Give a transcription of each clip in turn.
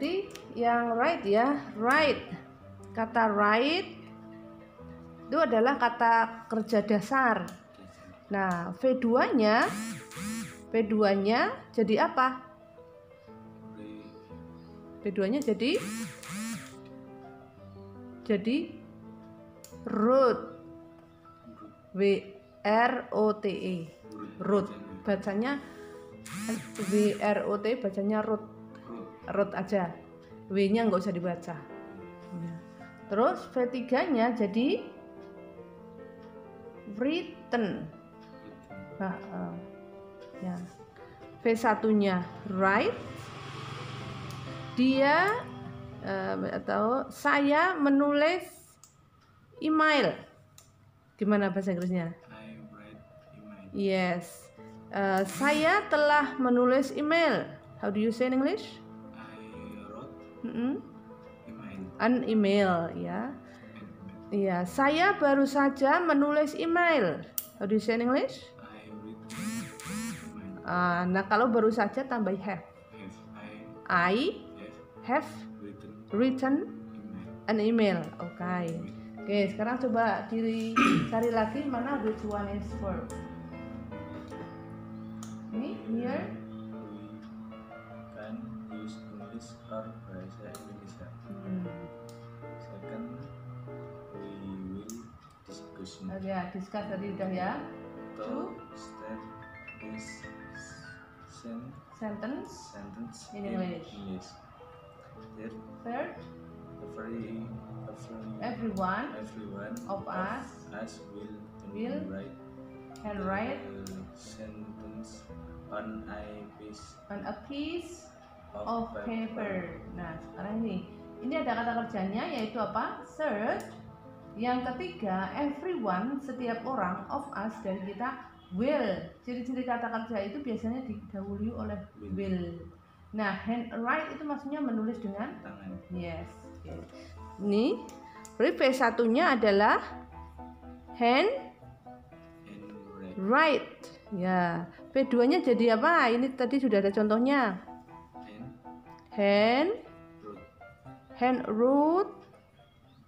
Berarti yang right ya, right. Kata right itu adalah kata kerja dasar. Nah, V2-nya jadi apa? V2-nya jadi root. W-R-O-T-E. Root. Bacanya W-R-O-T, bacanya root. Root aja. W-nya nggak usah dibaca. Terus V3-nya jadi written. Ya. V1-nya write. Dia atau saya menulis email. Gimana bahasa Inggrisnya? I write email. Yes. Saya telah menulis email. How do you say in English? I wrote email. an email, ya. Iya, saya baru saja menulis email. How do you say in English? I written email. Nah, kalau baru saja tambah have. I have written an email. Oke, sekarang coba cari lagi mana which one is verb. Ini here. We can use English or bahasa Indonesia. Second, we will discuss. Ya, discuss tadi udah ya. To start this sentence in English. Third, everyone of us will write sentence on a piece of paper. Nah, sekarang ini ada kata kerjanya yaitu apa? Third. Yang ketiga, everyone, setiap orang, of us, dari kita, will. Ciri-ciri kata kerja itu biasanya didahului oleh will. Nah, handwrite itu maksudnya menulis dengan tangan. Yes. Okay. Ini berarti V1-nya adalah handwrite. Ya. V2-nya jadi apa? Ini tadi sudah ada contohnya. Handwrote.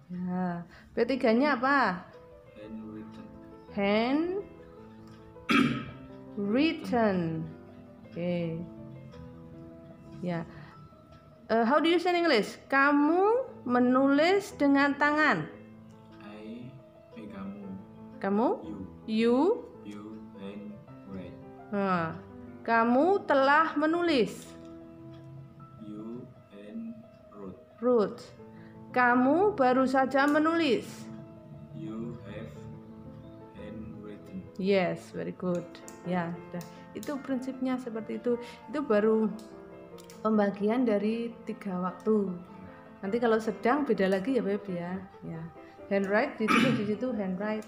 Ya. V3-nya apa? Handwritten. Oke. Ya. How do you say in English? Kamu menulis dengan tangan. Kamu? You handwrite. Kamu telah menulis. You handwrote. Wrote. Kamu baru saja menulis. You have handwritten. Yes, very good. Ya, itu prinsipnya seperti itu. Itu baru pembagian dari 3 waktu. Nanti kalau sedang beda lagi ya Beb ya. Ya. Handwrite ditulis di situ handwrite.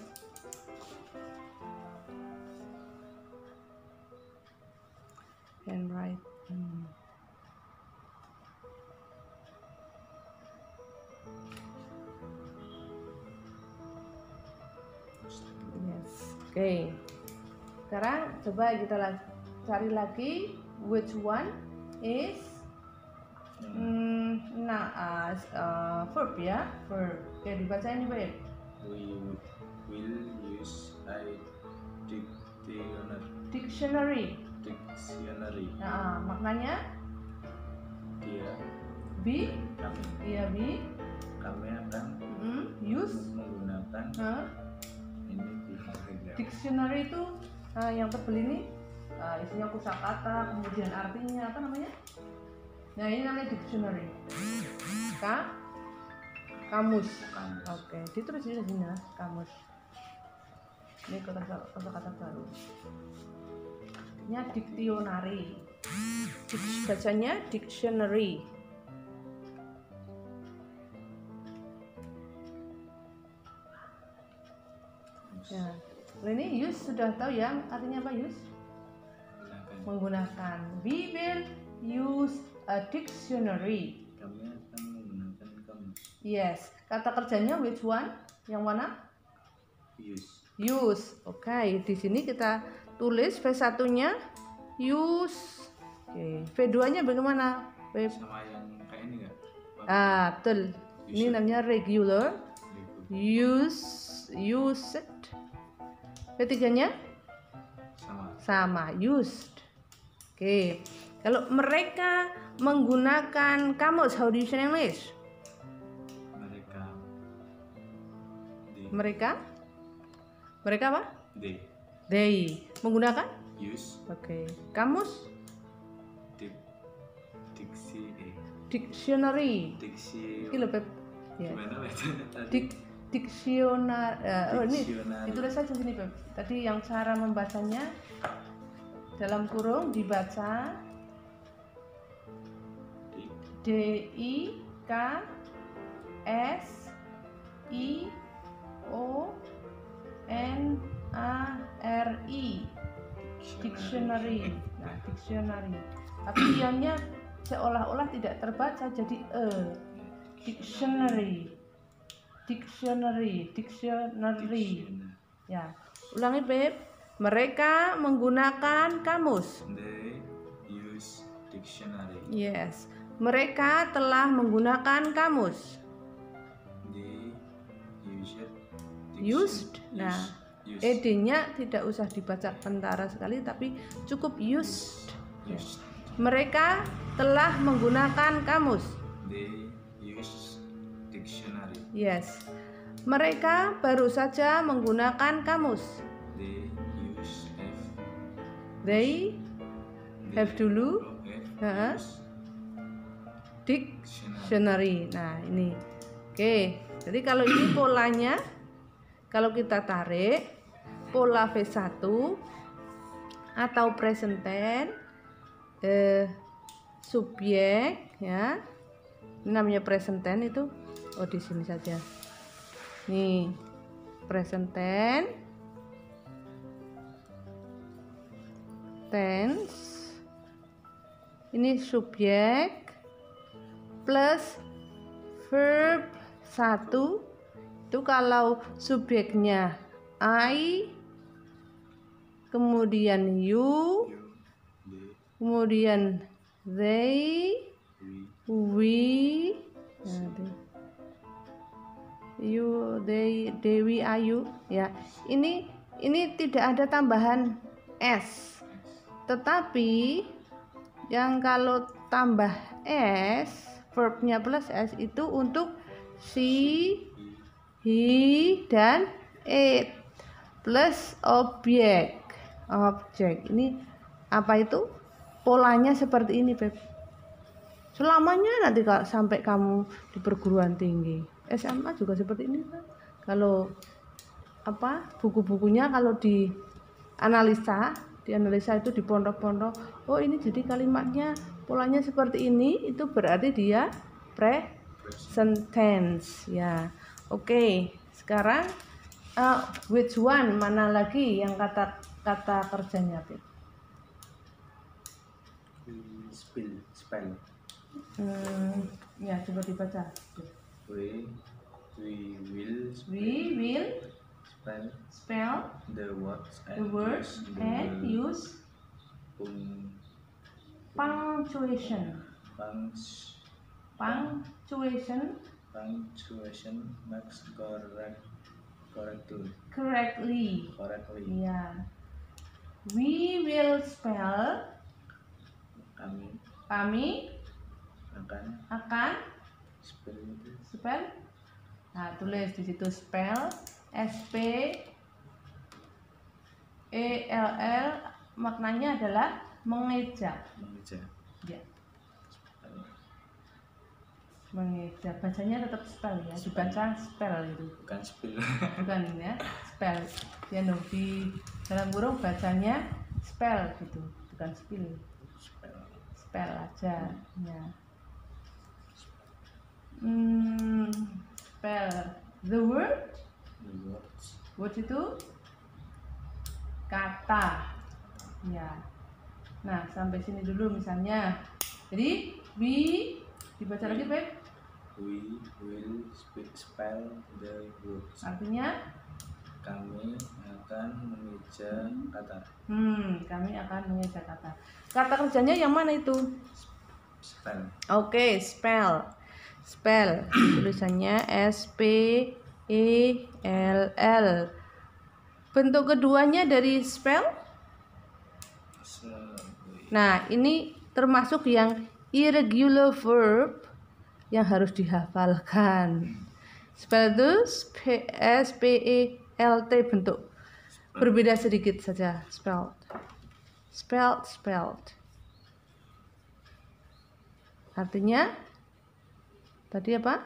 Handwrite. Yes. Oke. Sekarang coba kita cari lagi which one is verb ya, verb. Oke, dibaca ini Beb. We will use a Dictionary. Nah, maknanya kami akan use menggunakan ini dictionary itu yang tebel ini isinya kosakata, kemudian artinya apa namanya? Nah, ini namanya dictionary. Kamus. Oke, ditulis di sini ya, kamus. Ini kata-kata baru. Ini dictionary. Bacanya dictionary. Ya. Ini use sudah tahu ya artinya apa use? Menggunakan. We will use a dictionary. Kami akan menggunakan kamus. Yes. Kata kerjanya which one? Yang mana? Use. Oke, di sini kita tulis V1-nya use. Oke. V2-nya bagaimana? Beb? Sama yang kayak ini nggak? Betul. Ini namanya regular. Used. Ketiganya sama, used. Oke. Kalau mereka menggunakan kamus, how do you say in English? Mereka apa? They menggunakan Use. Oke. Kamus? Dictionary. Dictionary. Ini loh, Beb. Ya. Gimana Dictionary. Ini ditulis saja sini, Beb. Tadi yang cara membacanya dalam kurung dibaca Dictionary. Dictionary. Nah, dictionary. Tapi ionnya seolah-olah tidak terbaca jadi dictionary. Ya, ulangi, Beb. Mereka menggunakan kamus. They use dictionary. Yes. Mereka telah menggunakan kamus. They Used. Nah, ed-nya tidak usah dibaca kentara sekali, tapi cukup used. Mereka telah menggunakan kamus. They use dictionary. Yes. Mereka baru saja menggunakan kamus. They have dulu. Dictionary. Nah, ini. Oke. Jadi kalau ini polanya, kalau kita tarik pola V1 atau present tense, subjek, ya. Ini namanya present tense itu. Oh, di sini saja. Nih, present tense, ini subjek plus verb 1. Itu kalau subjeknya I, kemudian you, kemudian they, we, you, they, we, ayu, ya. Ini tidak ada tambahan s. Tetapi yang kalau tambah s, verbnya plus s itu untuk she, he, dan it plus objek. Ini apa itu? Polanya seperti ini, Beb. Selamanya nanti sampai kamu di perguruan tinggi, SMA juga seperti ini, kan? Kalau buku-bukunya kalau dianalisa itu di pondok-pondok, oh ini jadi kalimatnya polanya seperti ini, itu berarti dia present tense, ya. Oke, sekarang which one, mana lagi yang kata kerjanya, Beb? Spell. Ya, coba dibaca. We will spell the words and use punctuation marks correctly. Yeah. We will spell. Kami akan spell. Nah, tulis di situ spell, S-P-E-L-L, maknanya adalah mengeja. Ya. Mengeja. Bacanya tetap spell, ya. Dibaca spell itu. Bukan spill. Bukan, ya. Spell. Ya, no, di dalam kurung bacanya spell gitu, bukan spill. Spell aja, ya. Spell the words itu kata, ya. Nah, sampai sini dulu misalnya. Jadi we dibaca lagi, Beb. We will spell the words. Artinya kami akan mengeja kata. Kami akan mengeja kata. Kata kerjanya yang mana itu? Spell. Oke, spell. Spell. Tulisannya S-P-E-L-L. Bentuk keduanya dari spell. Nah, ini termasuk yang irregular verb yang harus dihafalkan. Spell itu S-P-E-L-T, bentuk berbeda sedikit saja. Spelled. Artinya tadi apa?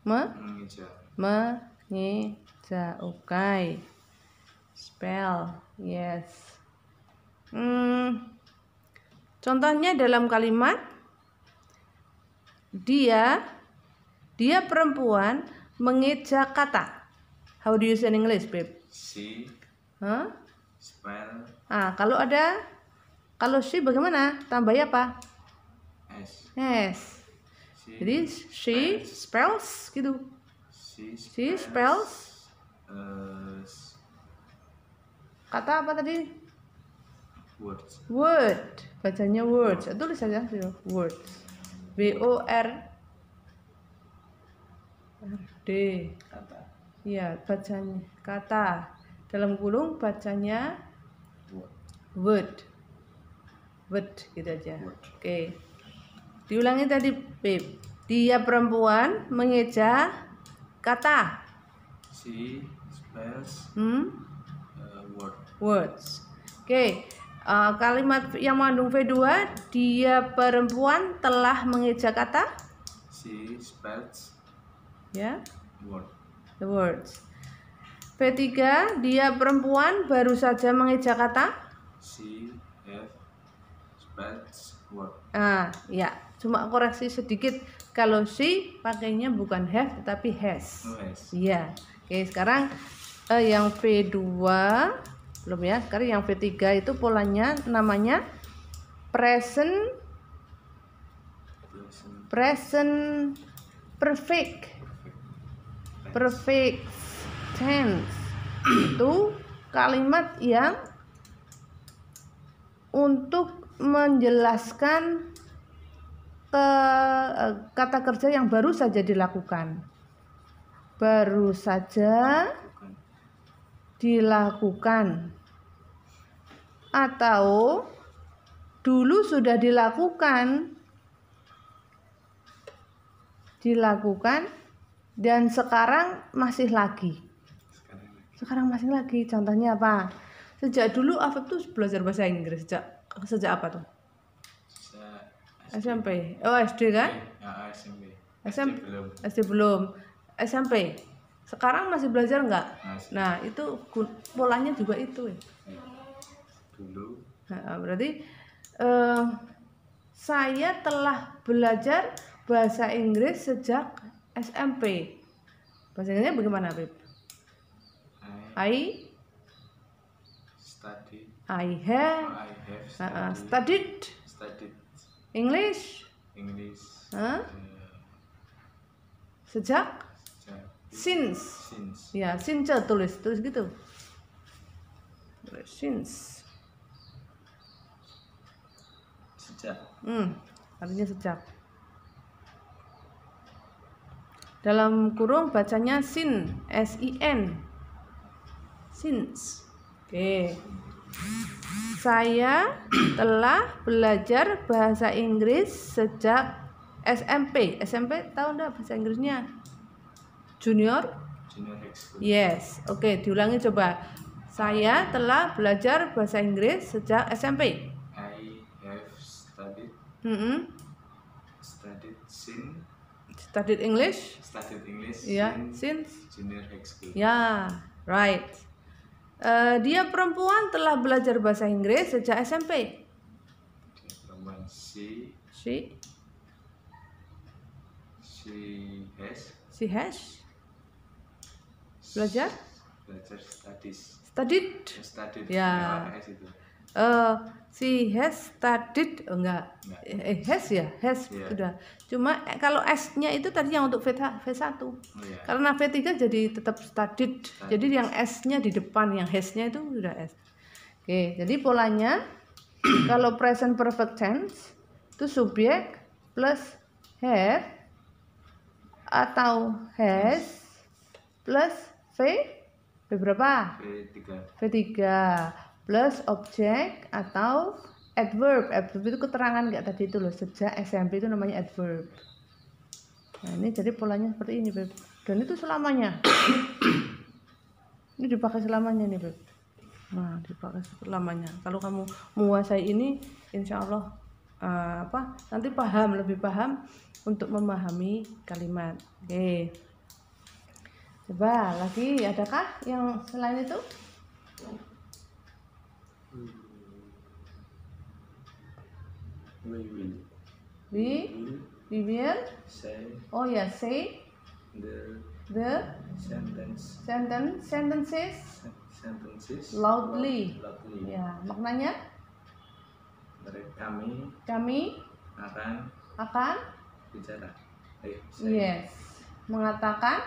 Mengeja. Oke. Spell. Yes. Contohnya dalam kalimat dia perempuan mengeja kata. How do you say in English, babe? She. Spell. Kalau she bagaimana? Tambahnya apa? S. Jadi she spells gitu. She spells. Kata apa tadi? Words. Word. Bacanya words. Tulis saja words. W-O-R-D. Kata. Ya, bacanya kata. Dalam kurung bacanya Word. word gitu aja. Word. Oke. Diulangi tadi, babe. Dia perempuan mengeja kata. She spells Words. Oke. Kalimat yang mengandung V2, dia perempuan telah mengeja kata. She spells Ya. word. The words. V3, dia perempuan baru saja mengeja kata. She spells word. Ya, cuma koreksi sedikit. Kalau she pakainya bukan have tetapi has. Has. Iya. Oke, sekarang yang V2 belum ya. Sekarang yang V3 itu polanya namanya present perfect tense. Itu kalimat yang untuk menjelaskan kata kerja yang baru saja dilakukan. Baru saja dilakukan. Atau dulu sudah dilakukan. Dan sekarang masih lagi. Contohnya apa? Sejak dulu Afif tuh belajar bahasa Inggris sejak apa tuh? SMP. Oh, SD kan? SD belum. SMP. Sekarang masih belajar enggak? Nah, itu polanya juga itu. Dulu. Nah, berarti saya telah belajar bahasa Inggris sejak SMP. Bahasa Inggrisnya bagaimana, Beb? I have studied English. Sejak since. Ya, since tulis gitu. Since. Sejak. Artinya sejak. Dalam kurung bacanya sin, S-I-N. Since. Oke. Saya telah belajar bahasa Inggris sejak SMP. SMP tahu enggak bahasa Inggrisnya? Junior High School. Yes. Oke, diulangi coba. Saya telah belajar bahasa Inggris sejak SMP. I have studied Studied English. Ya, since Junior High School. Ya, right. Dia perempuan telah belajar bahasa Inggris sejak SMP. Dia perempuan. She has belajar studied. Ya. She has studied. Enggak. Has ya, has yeah. Sudah. Cuma kalau S-nya itu tadi yang untuk V1. Yeah. Karena V3 jadi tetap studied. Jadi yang S-nya di depan, yang has-nya itu sudah S. Oke, jadi polanya kalau present perfect tense itu subjek plus have atau has plus V berapa? V3 plus objek atau adverb. Adverb itu keterangan nggak tadi itu loh, sejak SMP itu namanya adverb. Nah ini jadi polanya seperti ini Beb. Dan itu selamanya. Ini dipakai selamanya nih Beb. Nah dipakai selamanya. Kalau kamu menguasai ini insya Allah nanti lebih paham untuk memahami kalimat. Oke. Coba lagi, adakah yang selain itu? We will say. Oh ya, say the sentences loudly. Ya, maknanya kami akan bicara. Yes, mengatakan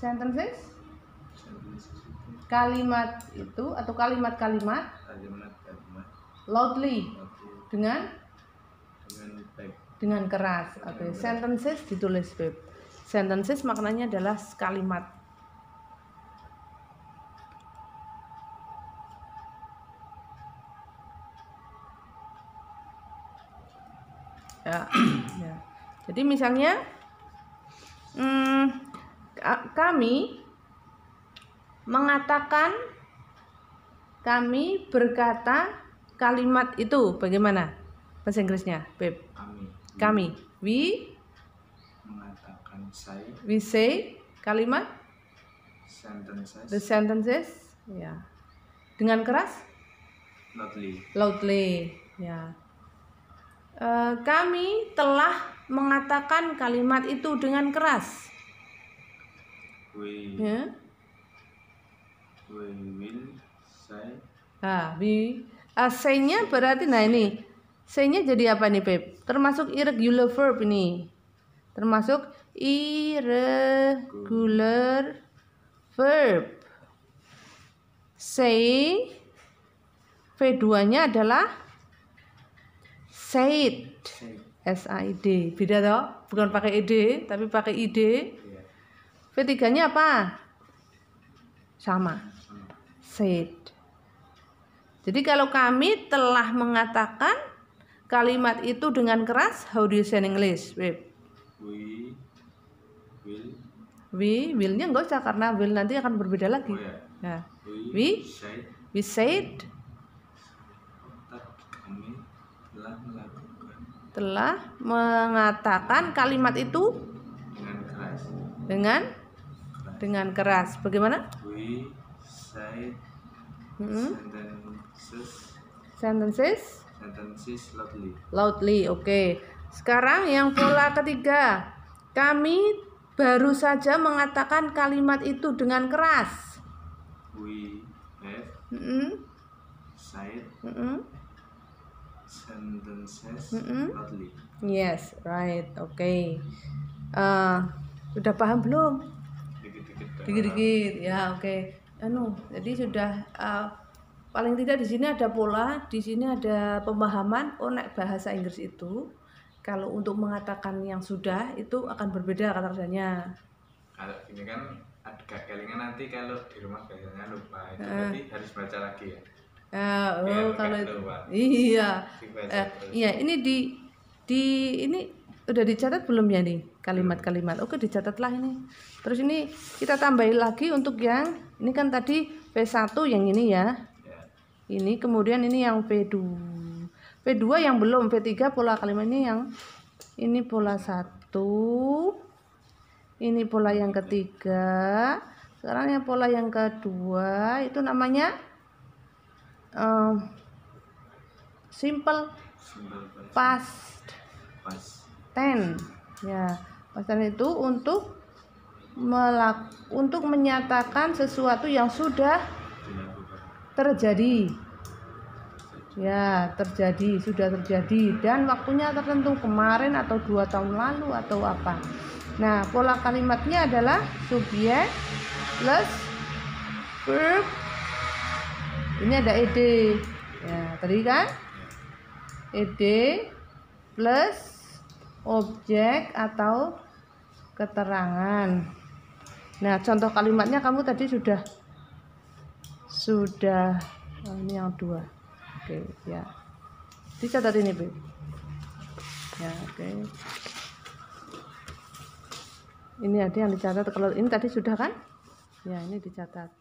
sentences kalimat itu atau kalimat-kalimat loudly dengan keras. Oke, sentences ditulis Beb. Sentences maknanya adalah kalimat. Ya. Jadi misalnya kami mengatakan, kami berkata kalimat itu bagaimana bahasa Inggrisnya, Beb? Kami. We mengatakan we say kalimat the sentences ya. Dengan keras? Loudly. Ya. Kami telah mengatakan kalimat itu dengan keras. We will say. Say-nya berarti, nah ini say-nya jadi apa nih Beb? Termasuk irregular verb ini. Termasuk irregular verb. Say V2-nya adalah said. S-A-I-D. Beda toh? Bukan pakai ed, tapi pakai id. V3-nya apa? Sama. Said. Jadi kalau kami telah mengatakan kalimat itu dengan keras, how do you say in English, Beb? We will-nya enggak usah karena will nanti akan berbeda lagi. Nah, we said Kami telah mengatakan kalimat itu dengan keras. Bagaimana? We said sentences loudly. Oke. Sekarang yang pola ketiga. Kami baru saja mengatakan kalimat itu dengan keras. We have said sentences loudly. Yes, right. Oke. Sudah paham belum? Dikit-dikit. Ya, oke. Jadi sudah paling tidak di sini ada pola, di sini ada pemahaman. Nek bahasa Inggris itu kalau untuk mengatakan yang sudah itu akan berbeda kata kerjanya. Kalau ini kan ada kelingan nanti kalau di rumah biasanya lupa itu berarti harus baca lagi ya. Kalau itu iya. Ini ini udah dicatat belum ya nih kalimat-kalimat? Oke, dicatatlah ini. Terus ini kita tambahin lagi untuk yang ini kan tadi V1 yang ini ya. Ini kemudian ini yang V2 yang belum, V3 pola kalimat ini yang ini pola 1. Ini pola yang ketiga. Sekarang yang pola yang kedua itu namanya simple past tense. Ya, past tense itu untuk menyatakan sesuatu yang sudah terjadi. Ya, sudah terjadi dan waktunya tertentu, kemarin atau 2 tahun lalu atau apa. Nah, pola kalimatnya adalah subjek plus verb. Ini ada ed. Ya, tadi kan ed plus objek atau keterangan. Nah, contoh kalimatnya kamu tadi sudah ini yang 2. Oke, ya. Dicatat ini, Bu. Ya, oke. Ini ada yang dicatat. Kalau ini tadi sudah kan? Ya, ini dicatat.